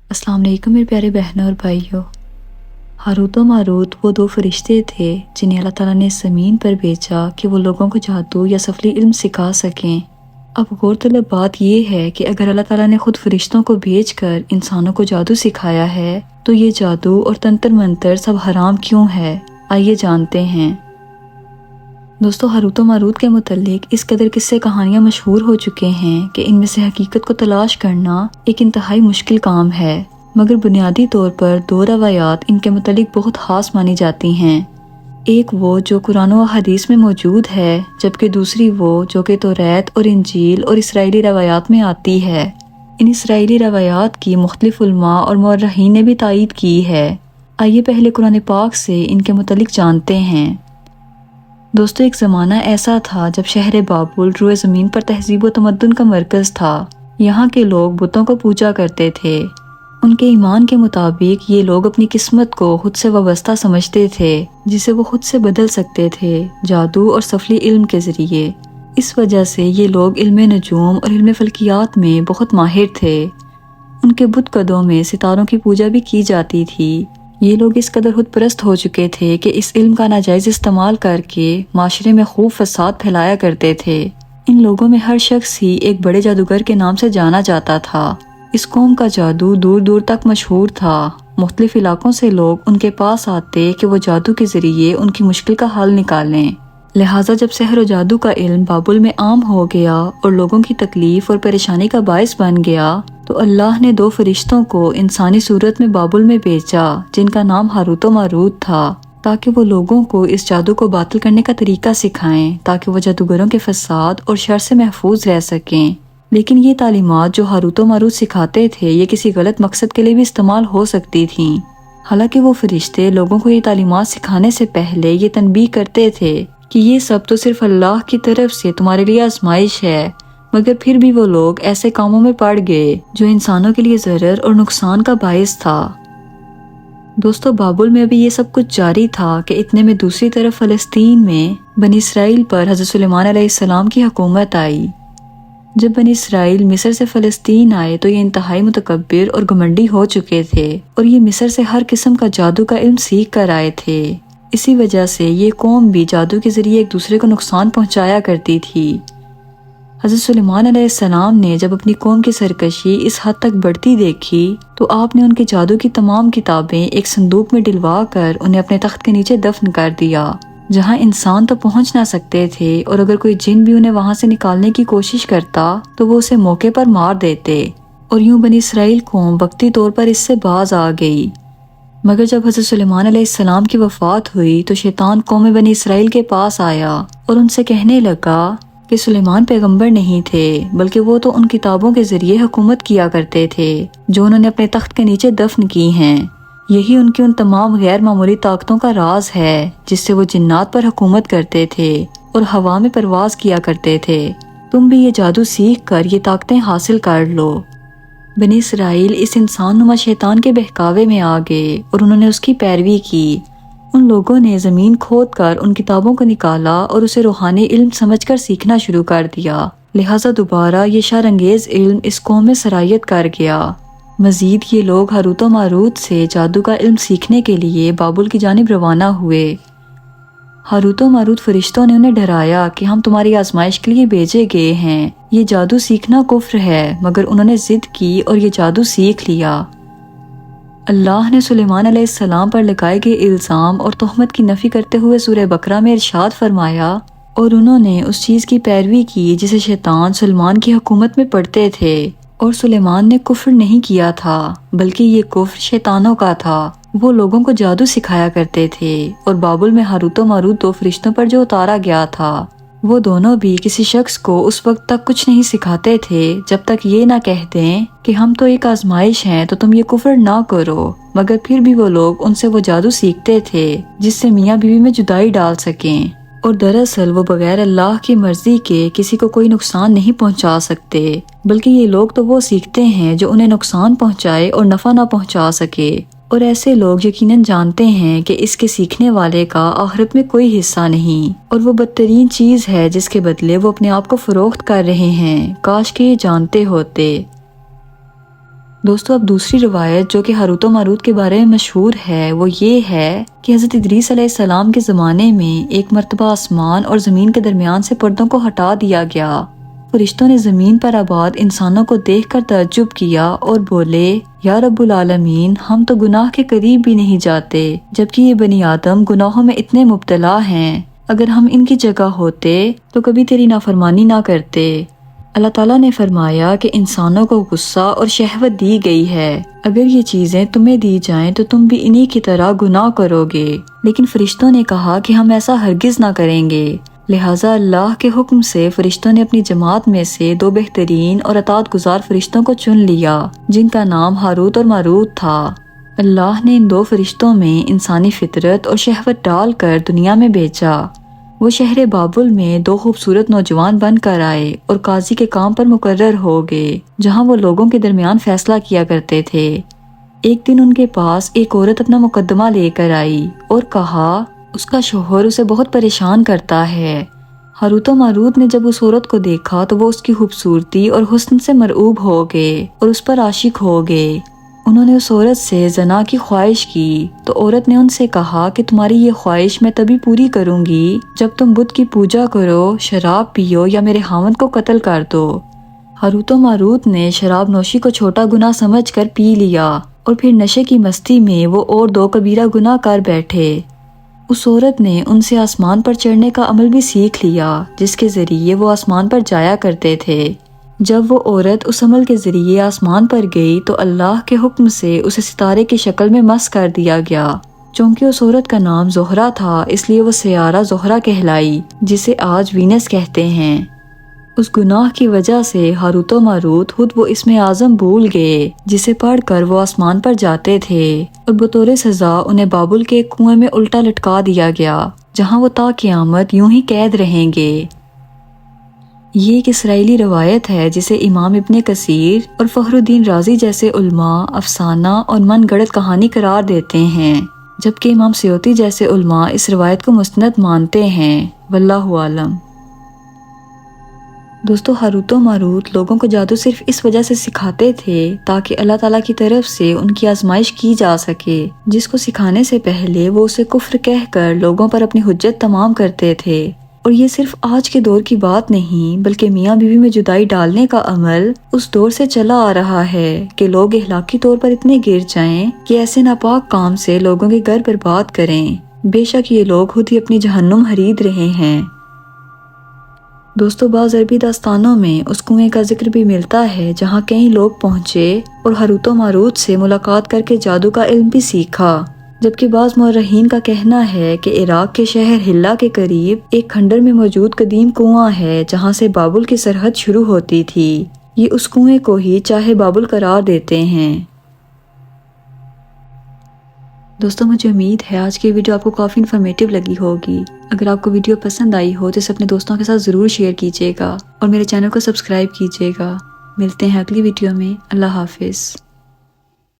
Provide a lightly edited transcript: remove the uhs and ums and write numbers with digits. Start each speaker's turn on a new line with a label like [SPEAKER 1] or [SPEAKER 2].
[SPEAKER 1] السلام علیکم میرے پیارے بہنوں اور بھائیوں۔ ہاروت و ماروت وہ دو فرشتے تھے جنہیں اللہ تعالیٰ نے زمین پر بھیجا کہ وہ لوگوں کو جادو یا سفلی علم سکھا سکیں۔ اب غور طلب بات یہ ہے کہ اگر اللہ تعالیٰ نے خود فرشتوں کو بھیج کر انسانوں کو جادو سکھایا ہے تو یہ جادو اور تنتر منتر سب حرام کیوں ہے؟ آئیے جانتے ہیں۔ دوستو، ہاروت و ماروت کے متعلق اس قدر قصے کہانیاں مشہور ہو چکے ہیں کہ ان میں سے حقیقت کو تلاش کرنا ایک انتہائی مشکل کام ہے، مگر بنیادی طور پر دو روایات ان کے متعلق بہت خاص مانی جاتی ہیں۔ ایک وہ جو قرآن و حدیث میں موجود ہے، جبکہ دوسری وہ جو کہ توریت اور انجیل اور اسرائیلی روایات میں آتی ہے۔ ان اسرائیلی روایات کی مختلف علماء اور مورخین نے بھی تائید کی ہے۔ آئیے پہلے قرآن پاک سے ان کے متعلق جانتے ہیں۔ دوستو، ایک زمانہ ایسا تھا جب شہر بابل روئے زمین پر تہذیب و تمدن کا مرکز تھا۔ یہاں کے لوگ بتوں کو پوجا کرتے تھے۔ ان کے ایمان کے مطابق یہ لوگ اپنی قسمت کو خود سے وابستہ سمجھتے تھے، جسے وہ خود سے بدل سکتے تھے جادو اور سفلی علم کے ذریعے۔ اس وجہ سے یہ لوگ علم نجوم اور علم فلکیات میں بہت ماہر تھے۔ ان کے بت قدوں میں ستاروں کی پوجا بھی کی جاتی تھی۔ یہ لوگ اس قدر خود پرست ہو چکے تھے کہ اس علم کا ناجائز استعمال کر کے معاشرے میں خوب فساد پھیلایا کرتے تھے۔ ان لوگوں میں ہر شخص ہی ایک بڑے جادوگر کے نام سے جانا جاتا تھا۔ اس قوم کا جادو دور دور تک مشہور تھا۔ مختلف علاقوں سے لوگ ان کے پاس آتے کہ وہ جادو کے ذریعے ان کی مشکل کا حل نکالیں۔ لہٰذا جب سحر و جادو کا علم بابل میں عام ہو گیا اور لوگوں کی تکلیف اور پریشانی کا باعث بن گیا تو اللہ نے دو فرشتوں کو انسانی صورت میں بابل میں بھیجا جن کا نام ہاروت و ماروت تھا، تاکہ وہ لوگوں کو اس جادو کو باطل کرنے کا طریقہ سکھائیں تاکہ وہ جادوگروں کے فساد اور شر سے محفوظ رہ سکیں۔ لیکن یہ تعلیمات جو ہاروت و ماروت سکھاتے تھے یہ کسی غلط مقصد کے لیے بھی استعمال ہو سکتی تھیں۔ حالانکہ وہ فرشتے لوگوں کو یہ تعلیمات سکھانے سے پہلے یہ تنبیہ کرتے تھے کہ یہ سب تو صرف اللہ کی طرف سے تمہارے لیے آزمائش ہے، مگر پھر بھی وہ لوگ ایسے کاموں میں پڑ گئے جو انسانوں کے لیے ضرر اور نقصان کا باعث تھا۔ دوستو، بابل میں ابھی یہ سب کچھ جاری تھا کہ اتنے میں دوسری طرف فلسطین میں بنی اسرائیل پر حضرت سلیمان علیہ السلام کی حکومت آئی۔ جب بنی اسرائیل مصر سے فلسطین آئے تو یہ انتہائی متکبر اور گھمنڈی ہو چکے تھے اور یہ مصر سے ہر قسم کا جادو کا علم سیکھ کر آئے تھے۔ اسی وجہ سے یہ قوم بھی جادو کے ذریعے ایک دوسرے کو نقصان پہنچایا کرتی تھی۔ حضرت سلیمان علیہ السلام نے جب اپنی قوم کی سرکشی اس حد تک بڑھتی دیکھی تو آپ نے ان کے جادو کی تمام کتابیں ایک صندوق میں ڈلوا کر انہیں اپنے تخت کے نیچے دفن کر دیا، جہاں انسان تو پہنچ نہ سکتے تھے، اور اگر کوئی جن بھی انہیں وہاں سے نکالنے کی کوشش کرتا تو وہ اسے موقع پر مار دیتے، اور یوں بنی اسرائیل قوم وقتی طور پر اس سے باز آ گئی۔ مگر جب حضرت سلیمان علیہ السلام کی وفات ہوئی تو شیطان قوم بنی اسرائیل کے پاس آیا اور ان سے کہنے لگا کہ سلیمان پیغمبر نہیں تھے، بلکہ وہ تو ان کتابوں کے ذریعے حکومت کیا کرتے تھے جو انہوں نے اپنے تخت کے نیچے دفن کی ہیں۔ یہی ان کی ان تمام غیر معمولی طاقتوں کا راز ہے جس سے وہ جنات پر حکومت کرتے تھے اور ہوا میں پرواز کیا کرتے تھے۔ تم بھی یہ جادو سیکھ کر یہ طاقتیں حاصل کر لو۔ بنی اسرائیل اس انسان نما شیطان کے بہکاوے میں آ گئے اور انہوں نے اس کی پیروی کی۔ ان لوگوں نے زمین کھود کر ان کتابوں کو نکالا اور اسے روحانی علم سمجھ کر سیکھنا شروع کر دیا، لہٰذا دوبارہ یہ شر انگیز علم اس قوم میں سرایت کر گیا۔ مزید یہ لوگ ہاروت و ماروت سے جادو کا علم سیکھنے کے لیے بابل کی جانب روانہ ہوئے۔ ہاروت و ماروت فرشتوں نے انہیں ڈرایا کہ ہم تمہاری آزمائش کے لیے بھیجے گئے ہیں، یہ جادو سیکھنا کفر ہے، مگر انہوں نے ضد کی اور یہ جادو سیکھ لیا۔ اللہ نے سلیمان علیہ السلام پر لگائے گئے الزام اور تہمت کی نفی کرتے ہوئے سورہ بقرہ میں ارشاد فرمایا، اور انہوں نے اس چیز کی پیروی کی جسے شیطان سلیمان کی حکومت میں پڑھتے تھے، اور سلیمان نے کفر نہیں کیا تھا بلکہ یہ کفر شیطانوں کا تھا۔ وہ لوگوں کو جادو سکھایا کرتے تھے، اور بابل میں ہاروت و ماروت دو فرشتوں پر جو اتارا گیا تھا وہ دونوں بھی کسی شخص کو اس وقت تک کچھ نہیں سکھاتے تھے جب تک یہ نہ کہہ دیں کہ ہم تو ایک آزمائش ہیں تو تم یہ کفر نہ کرو، مگر پھر بھی وہ لوگ ان سے وہ جادو سیکھتے تھے جس سے میاں بیوی میں جدائی ڈال سکیں، اور دراصل وہ بغیر اللہ کی مرضی کے کسی کو کوئی نقصان نہیں پہنچا سکتے، بلکہ یہ لوگ تو وہ سیکھتے ہیں جو انہیں نقصان پہنچائے اور نفع نہ پہنچا سکے، اور ایسے لوگ یقیناً جانتے ہیں کہ اس کے سیکھنے والے کا آخرت میں کوئی حصہ نہیں، اور وہ بدترین چیز ہے جس کے بدلے وہ اپنے آپ کو فروخت کر رہے ہیں۔ کاش کہ یہ جانتے ہوتے۔ دوستو اب دوسری روایت جو کہ ہاروت و ماروت کے بارے میں مشہور ہے وہ یہ ہے کہ حضرت ادریس علیہ السلام کے زمانے میں ایک مرتبہ آسمان اور زمین کے درمیان سے پردوں کو ہٹا دیا گیا۔ فرشتوں نے زمین پر آباد انسانوں کو دیکھ کر تعجب کیا اور بولے، یا رب العالمین، ہم تو گناہ کے قریب بھی نہیں جاتے، جبکہ یہ بنی آدم گناہوں میں اتنے مبتلا ہیں۔ اگر ہم ان کی جگہ ہوتے تو کبھی تیری نافرمانی نہ کرتے۔ اللہ تعالیٰ نے فرمایا کہ انسانوں کو غصہ اور شہوت دی گئی ہے، اگر یہ چیزیں تمہیں دی جائیں تو تم بھی انہی کی طرح گناہ کرو گے، لیکن فرشتوں نے کہا کہ ہم ایسا ہرگز نہ کریں گے۔ لہٰذا اللہ کے حکم سے فرشتوں نے اپنی جماعت میں سے 2 بہترین اور اطاعت گزار فرشتوں کو چن لیا، جن کا نام ہاروت اور ماروت تھا۔ اللہ نے ان 2 فرشتوں میں انسانی فطرت اور شہوت ڈال کر دنیا میں بھیجا۔ وہ شہر بابل میں 2 خوبصورت نوجوان بن کر آئے اور قاضی کے کام پر مقرر ہو گئے، جہاں وہ لوگوں کے درمیان فیصلہ کیا کرتے تھے۔ ایک دن ان کے پاس ایک عورت اپنا مقدمہ لے کر آئی اور کہا اس کا شوہر اسے بہت پریشان کرتا ہے۔ ہاروت و ماروت نے جب اس عورت کو دیکھا تو وہ اس کی خوبصورتی اور حسن سے مرعوب ہو گئے اور اس پر عاشق ہو گئے۔ انہوں نے اس عورت سے زنا کی خواہش کی تو عورت نے ان سے کہا کہ تمہاری یہ خواہش میں تبھی پوری کروں گی جب تم بت کی پوجا کرو، شراب پیو یا میرے خاوند کو قتل کر دو۔ ہاروت و ماروت نے شراب نوشی کو چھوٹا گناہ سمجھ کر پی لیا اور پھر نشے کی مستی میں وہ اور 2 کبیرہ گناہ کر بیٹھے۔ اس عورت نے ان سے آسمان پر چڑھنے کا عمل بھی سیکھ لیا، جس کے ذریعے وہ آسمان پر جایا کرتے تھے۔ جب وہ عورت اس عمل کے ذریعے آسمان پر گئی تو اللہ کے حکم سے اسے ستارے کی شکل میں مس کر دیا گیا۔ چونکہ اس عورت کا نام زہرہ تھا اس لیے وہ سیارہ زہرہ کہلائی، جسے آج وینس کہتے ہیں۔ اس گناہ کی وجہ سے ہاروت و ماروت خود وہ اسم اعظم بھول گئے جسے پڑھ کر وہ آسمان پر جاتے تھے، اور بطور سزا انہیں بابل کے ایک کنویں میں الٹا لٹکا دیا گیا، جہاں وہ تا قیامت یوں ہی قید رہیں گے۔ یہ ایک اسرائیلی روایت ہے جسے امام ابن کثیر اور فخر الدین رازی جیسے علماء افسانہ اور من گڑت کہانی قرار دیتے ہیں، جبکہ امام سیوطی جیسے علماء اس روایت کو مستند مانتے ہیں۔ واللہ عالم۔ دوستو ہاروت و ماروت لوگوں کو جادو صرف اس وجہ سے سکھاتے تھے تاکہ اللہ تعالیٰ کی طرف سے ان کی آزمائش کی جا سکے، جس کو سکھانے سے پہلے وہ اسے کفر کہہ کر لوگوں پر اپنی حجت تمام کرتے تھے۔ اور یہ صرف آج کے دور کی بات نہیں بلکہ میاں بیوی میں جدائی ڈالنے کا عمل اس دور سے چلا آ رہا ہے کہ لوگ اخلاقی طور پر اتنے گر جائیں کہ ایسے ناپاک کام سے لوگوں کے گھر برباد کریں۔ بے شک یہ لوگ خود ہی اپنی جہنم خرید رہے ہیں۔ دوستو بعض عربی داستانوں میں اس کنویں کا ذکر بھی ملتا ہے جہاں کئی لوگ پہنچے اور ہاروت و ماروت سے ملاقات کر کے جادو کا علم بھی سیکھا، جبکہ بعض مورخین کا کہنا ہے کہ عراق کے شہر ہلا کے قریب ایک کھنڈر میں موجود قدیم کنواں ہے جہاں سے بابل کی سرحد شروع ہوتی تھی۔ یہ اس کنویں کو ہی چاہے بابل قرار دیتے ہیں۔ دوستو مجھے امید ہے آج کی ویڈیو آپ کو کافی انفارمیٹیو لگی ہوگی۔ اگر آپ کو ویڈیو پسند آئی ہو تو اسے اپنے دوستوں کے ساتھ ضرور شیئر کیجیے گا اور میرے چینل کو سبسکرائب کیجیے گا۔ ملتے ہیں اگلی ویڈیو میں۔ اللہ حافظ۔